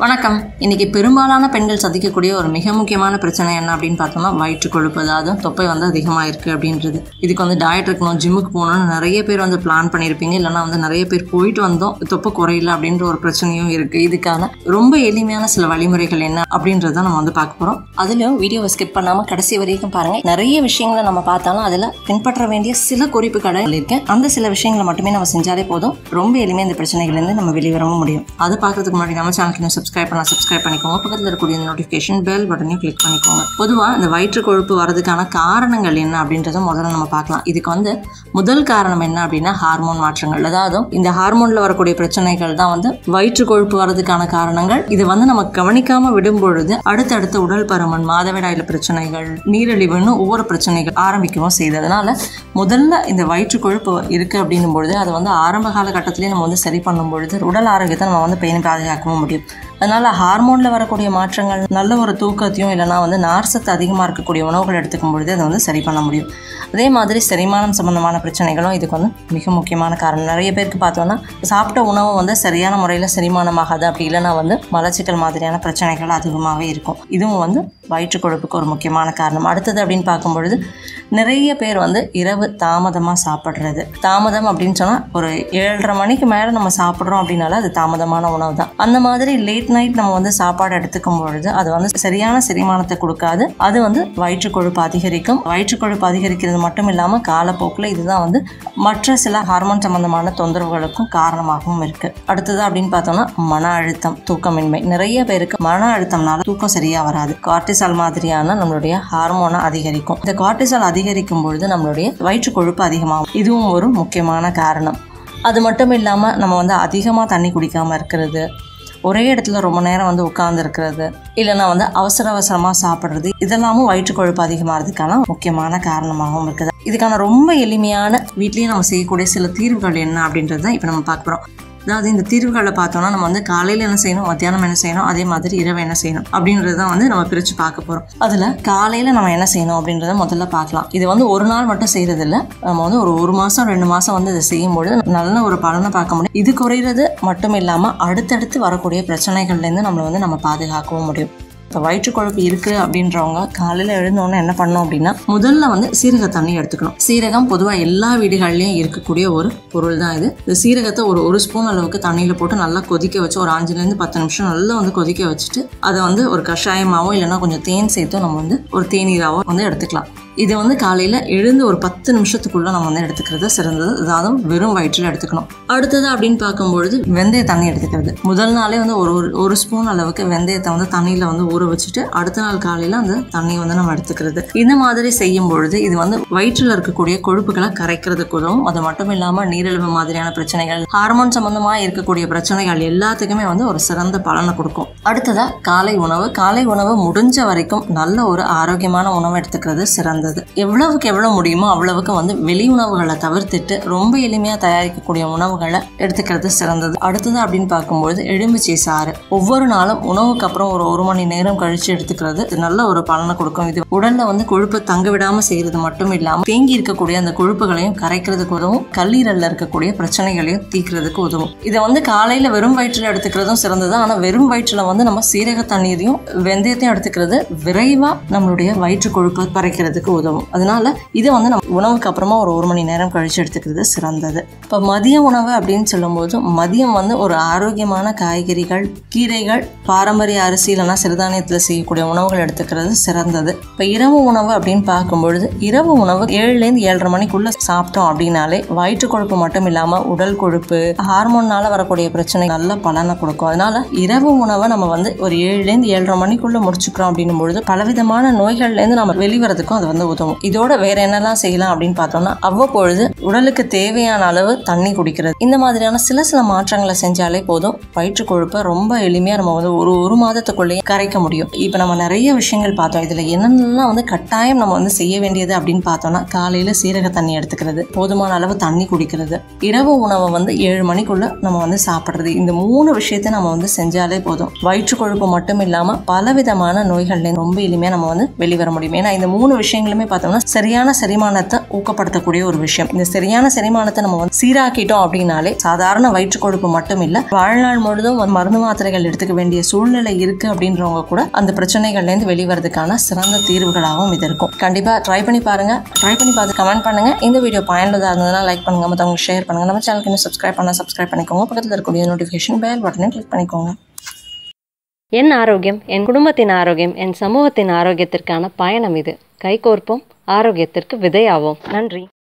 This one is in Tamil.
வணக்கம். இன்னைக்கு பெரும்பாலான பெண்கள் சந்திக்கக்கூடிய ஒரு மிக முக்கியமான பிரச்சனை என்ன அப்படின்னு பார்த்தோம்னா வயிற்று கொழுப்பு, அதாவது தொப்பை அதிகமாக இருக்குது அப்படின்றது. இதுக்கு டயட் இருக்கணும், ஜிம்முக்கு போகணும்னு நிறைய பேர் பிளான் பண்ணியிருப்பீங்க. இல்லைனா நிறைய பேர் போயிட்டு வந்தோம், தொப்பை குறையில அப்படின்ற ஒரு பிரச்சனையும் இருக்குது. இதுக்கான ரொம்ப எளிமையான சில வழிமுறைகள் என்ன அப்படின்றத நம்ம பார்க்க போகிறோம். அதுலேயும் வீடியோவை ஸ்கிப் பண்ணாமல் கடைசி வரைக்கும் பாருங்கள். நிறைய விஷயங்களை நம்ம பார்த்தாலும் அதில் பின்பற்ற வேண்டிய சில குறிப்புகளை சொல்லியிருக்கேன். அந்த சில விஷயங்களை மட்டுமே நம்ம செஞ்சாலே போதும், ரொம்ப எளிமையாக இந்த பிரச்சனைகள்லேருந்து நம்ம வெளிவரவும் முடியும். அதை பார்க்கறதுக்கு முன்னாடி நம்ம சேனலுக்கு சப்ஸ்கிரைப் பண்ணிக்கோங்க. பக்கத்தில் இருக்கக்கூடிய நோட்டிஃபிகேஷன் பெல் பட்டனையும் கிளிக் பண்ணிக்கோங்க. பொதுவாக இந்த வயிற்று கொழுப்பு வரதுக்கான காரணங்கள் என்ன அப்படின்றத முதல்ல நம்ம பார்க்கலாம். இதுக்கு முதல் காரணம் என்ன அப்படின்னா ஹார்மோன் மாற்றங்கள். அதாவது இந்த ஹார்மோன்ல வரக்கூடிய பிரச்சனைகள் தான் வயிற்று கொழுப்பு வரதுக்கான காரணங்கள். இது நம்ம கவனிக்காம விடும் பொழுது அடுத்தடுத்த உடல் பருமன், மாதவிடாயில பிரச்சனைகள், நீரிழிவுன்னு ஒவ்வொரு பிரச்சனைகள் ஆரம்பிக்கவும் செய்யுது. அதனால முதல்ல இந்த வயிற்று கொழுப்பு இருக்கு அப்படின்னும் பொழுது அதை ஆரம்ப காலகட்டத்திலேயே நம்ம சரி பண்ணும் பொழுது உடல் ஆரோக்கியத்தை நம்ம பேணி பாதுகாக்கவும் முடியும். அதனால ஹார்மோன்ல வரக்கூடிய மாற்றங்கள், நல்ல ஒரு தூக்கத்தையும் இல்லைனா நார்சத்து அதிகமாக இருக்கக்கூடிய உணவுகள் எடுத்துக்கும் பொழுது அதை சரி பண்ண முடியும். அதே மாதிரி செரிமானம் சம்பந்தமான பிரச்சனைகளும் இதுக்கு மிக முக்கியமான காரணம். நிறைய பேருக்கு பார்த்தோன்னா சாப்பிட்ட உணவு சரியான முறையில் செரிமானமாகாது, அப்படி இல்லைனா மலச்சிக்கல் மாதிரியான பிரச்சனைகள் அதிகமாகவே இருக்கும். இதுவும் வயிற்று கொழுப்புக்கு ஒரு முக்கியமான காரணம். அடுத்தது அப்படின்னு பார்க்கும்பொழுது நிறைய பேர் இரவு தாமதமாக சாப்பிட்றது. தாமதம் அப்படின்னு சொன்னால் ஒரு 7:30 மணிக்கு மேலே நம்ம சாப்பிட்றோம் அப்படின்னால அது தாமதமான உணவு தான். அந்த மாதிரி லேட் நைட் நம்ம சாப்பாடு எடுத்துக்கும் பொழுது அது சரியான செரிமானத்தை கொடுக்காது. அது வயிற்று கொழுப்பு அதிகரிக்கும். வயிற்று கொழுப்பு அதிகரிக்கிறது மட்டும் இல்லாமல் காலப்போக்கில் இதுதான் மற்ற சில ஹார்மோன் சம்பந்தமான தொந்தரவுகளுக்கும் காரணமாகவும் இருக்கு. அடுத்தது அப்படின்னு பார்த்தோம்னா மன அழுத்தம், தூக்கமின்மை. நிறைய பேருக்கு மன அழுத்தம்னால தூக்கம் சரியா வராது. கார்டிசால் மாதிரியான நம்மளுடைய ஹார்மோனை அதிகரிக்கும். இந்த கார்டிசால் அதிகரிக்கும் பொழுது நம்மளுடைய வயிற்று கொழுப்பு அதிகமாகும். இதுவும் ஒரு முக்கியமான காரணம். அது மட்டும் இல்லாமல் நம்ம அதிகமாக தண்ணி குடிக்காமல் இருக்கிறது, ஒரே இடத்துல ரொம்ப நேரம் உட்கார்ந்து இருக்கிறது, இல்லைன்னா அவசரமாக சாப்பிட்றது, இதெல்லாமும் வயிற்று கொழுப்பு அதிகமாகிறதுக்கான முக்கியமான காரணமாகவும் இருக்குது. இதுக்கான ரொம்ப எளிமையான வீட்லேயே நம்ம செய்யக்கூடிய சில தீர்வுகள் என்ன அப்படின்றது தான் இப்போ நம்ம பார்க்க போகிறோம். அதாவது இந்த தீர்வுகளை பார்த்தோம்னா நம்ம காலையில் என்ன செய்யணும், மத்தியானம் என்ன செய்யணும், அதே மாதிரி இரவு என்ன செய்யணும் அப்படின்றது தான் நம்ம பிரித்து பார்க்க போகிறோம். அதில் காலையில் நம்ம என்ன செய்யணும் அப்படின்றத முதல்ல பார்க்கலாம். இது ஒரு நாள் மட்டும் செய்கிறதில்ல, நம்ம ஒரு மாதம் 2 மாதம் இதை செய்யும்பொழுது நல்ல ஒரு பலனை பார்க்க முடியும். இது குறைகிறது மட்டும் இல்லாமல் அடுத்தடுத்து வரக்கூடிய பிரச்சனைகள்லேருந்து நம்மளை நம்ம பாதுகாக்கவும் முடியும். இப்போ வயிற்று கொழுப்பு இருக்குது அப்படின்றவங்க காலையில் எழுந்தோன்னே என்ன பண்ணணும் அப்படின்னா முதல்ல சீரக தண்ணி எடுத்துக்கணும். சீரகம் பொதுவாக எல்லா வீடுகள்லையும் இருக்கக்கூடிய ஒரு பொருள் தான் இது. இந்த சீரகத்தை ஒரு ஸ்பூன் அளவுக்கு தண்ணியில் போட்டு நல்லா கொதிக்க வச்சு ஒரு 5லேருந்து 10 நிமிஷம் நல்லா கொதிக்க வச்சுட்டு அதை ஒரு கஷாயமாவோ இல்லைன்னா கொஞ்சம் தேன் சேர்த்தோ நம்ம ஒரு தேநீராவோ எடுத்துக்கலாம். இது ஒரு எழுந்து ஒரு 10 நிமிஷத்துக்குள்ள நம்ம எடுத்துக்கிறது சிறந்தது. அதாவது வெறும் வயிற்றில் எடுத்துக்கணும். அடுத்தது அப்படின்னு பார்க்கும்பொழுது வெந்தய தண்ணி எடுத்துக்கிறது. முதல் நாளே ஒரு ஸ்பூன் அளவுக்கு வெந்தயத்தை தண்ணியில் ஊற வச்சுட்டு அடுத்த நாள் காலையில் அந்த தண்ணி நம்ம எடுத்துக்கிறது. இந்த மாதிரி செய்யும் பொழுது இது வயிற்றில் இருக்கக்கூடிய கொழுப்புகளை கரைக்கிறதுக்கு உதவும். அது மட்டும் இல்லாமல் நீரிழிவு மாதிரியான பிரச்சனைகள், ஹார்மோன் சம்பந்தமாக இருக்கக்கூடிய பிரச்சனைகள் எல்லாத்துக்குமே ஒரு சிறந்த பலனை கொடுக்கும். அடுத்ததா காலை உணவு. காலை உணவு முடிஞ்ச வரைக்கும் நல்ல ஒரு ஆரோக்கியமான உணவு எடுத்துக்கிறது சிறந்தது. எவ்வளவுக்கு எவ்வளவு முடியுமோ அவ்வளவுக்கு வெளி உணவுகளை தவிர்த்துட்டு ரொம்ப எளிமையா தயாரிக்கக்கூடிய உணவுகளை எடுத்துக்கிறது சிறந்தது. அடுத்தது அப்படின்னு பார்க்கும்போது எலுமிச்சை சாறு ஒவ்வொரு நாளும் உணவுக்கு அப்புறம் ஒரு 1 மணி நேரம் கழிச்சு எடுத்துக்கிறது நல்ல ஒரு பலனை கொடுக்கும். இது உடல்ல கொழுப்பு தங்க விடாம செய்யறது மட்டும் இல்லாம தேங்கி இருக்கக்கூடிய அந்த கொழுப்புகளையும் கரைக்கிறதுக்கு உதவும். கல்லீரல்ல இருக்கக்கூடிய பிரச்சனைகளையும் தீர்க்கிறதுக்கு உதவும். இதை காலையில வெறும் வயிற்றுல எடுத்துக்கிறதும் சிறந்தது. ஆனா வெறும் வயிற்றுல நம்ம சீரக தண்ணீரையும் வெந்தயத்தையும் எடுத்துக்கிறது விரைவா நம்மளுடைய வயிற்று கொழுப்பை கரைக்கிறதுக்கு உதவும். அதனால இதை நம்ம உணவுக்கு அப்புறமா ஒரு 1 மணி நேரம் கழிச்சு எடுத்துக்கிறது சிறந்தது. இப்போ மதிய உணவு அப்படின்னு சொல்லும்போது மதியம் ஒரு ஆரோக்கியமான காய்கறிகள், கீரைகள், பாரம்பரிய அரிசி இல்லைன்னா சிறுதானியத்தில் செய்யக்கூடிய உணவுகள் எடுத்துக்கிறது சிறந்தது. இப்போ இரவு உணவு அப்படின்னு பார்க்கும்பொழுது இரவு உணவு 7லேருந்து 7:30 மணிக்குள்ள சாப்பிட்டோம் அப்படின்னாலே வயிற்று கொழுப்பு மட்டும் இல்லாமல் உடல் கொழுப்பு, ஹார்மோன்னால வரக்கூடிய பிரச்சனை நல்ல பலனை கொடுக்கும். அதனால இரவு உணவை நம்ம ஒரு 7லேருந்து 7:30 மணிக்குள்ள முடிச்சுக்கிறோம் அப்படின்னும் பொழுது பலவிதமான நோய்கள்லேருந்து நம்ம வெளிவரதுக்கும் அது உதவும். இதோட வேற என்னெல்லாம் செய்யலாம் அப்படின்னு பார்த்தோம்னா அவ்வப்பொழுது உடலுக்கு தேவையான அளவு தண்ணி குடிக்கிறது. இந்த மாதிரியான சில மாற்றங்களை செஞ்சாலே போதும், வயிற்று கொழுப்பை ரொம்ப எளிமையா நம்ம ஒரு மாதத்துக்குள்ளேயே கரைக்க முடியும். இப்போ நம்ம நிறைய விஷயங்கள் பார்த்தோம். இதுல என்னென்னலாம் கட்டாயம் நம்ம செய்ய வேண்டியது அப்படின்னு பார்த்தோம்னா காலையில சீரக தண்ணி எடுத்துக்கிறது, போதுமான அளவு தண்ணி குடிக்கிறது, இரவு உணவை 7 மணிக்குள்ள நம்ம சாப்பிட்றது. இந்த 3 விஷயத்தை நம்ம செஞ்சாலே போதும், வயிற்று கொழுப்பு மட்டும் இல்லாம பலவிதமான நோய்கள்ல ரொம்ப எளிமையா நம்ம வெளிவர முடியும். ஏன்னா இந்த 3 விஷயங்களும் கீரைகளுமே பார்த்தோம்னா சரியான செரிமானத்தை ஊக்கப்படுத்தக்கூடிய ஒரு விஷயம். இந்த சரியான செரிமானத்தை நம்ம வந்து சீராக்கிட்டோம் அப்படின்னாலே சாதாரண வயிற்று கொழுப்பு மட்டும் இல்ல, வாழ்நாள் முழுதும் மருந்து மாத்திரைகள் எடுத்துக்க வேண்டிய சூழ்நிலை இருக்கு அப்படின்றவங்க கூட அந்த பிரச்சனைகள்ல இருந்து வெளிவரதுக்கான சிறந்த தீர்வுகளாகவும் இது இருக்கும். கண்டிப்பா ட்ரை பண்ணி பாருங்க. ட்ரை பண்ணி பார்த்து கமெண்ட் பண்ணுங்க. இந்த வீடியோ பயனுள்ளதா இருந்ததுன்னா லைக் பண்ணுங்க, மற்றவங்களுக்கு ஷேர் பண்ணுங்க. நம்ம சேனலுக்கு இன்னும் சப்ஸ்கிரைப் பண்ணிக்கோங்க. பக்கத்தில் இருக்கக்கூடிய நோட்டிஃபிகேஷன் பெல் பட்டனை கிளிக் பண்ணிக்கோங்க. என் ஆரோக்கியம், என் குடும்பத்தின் ஆரோக்கியம், என் சமூகத்தின் ஆரோக்கியத்திற்கான பயணம் இது. கைகோர்ப்போம், ஆரோக்கியத்திற்கு விதையாவோம். நன்றி.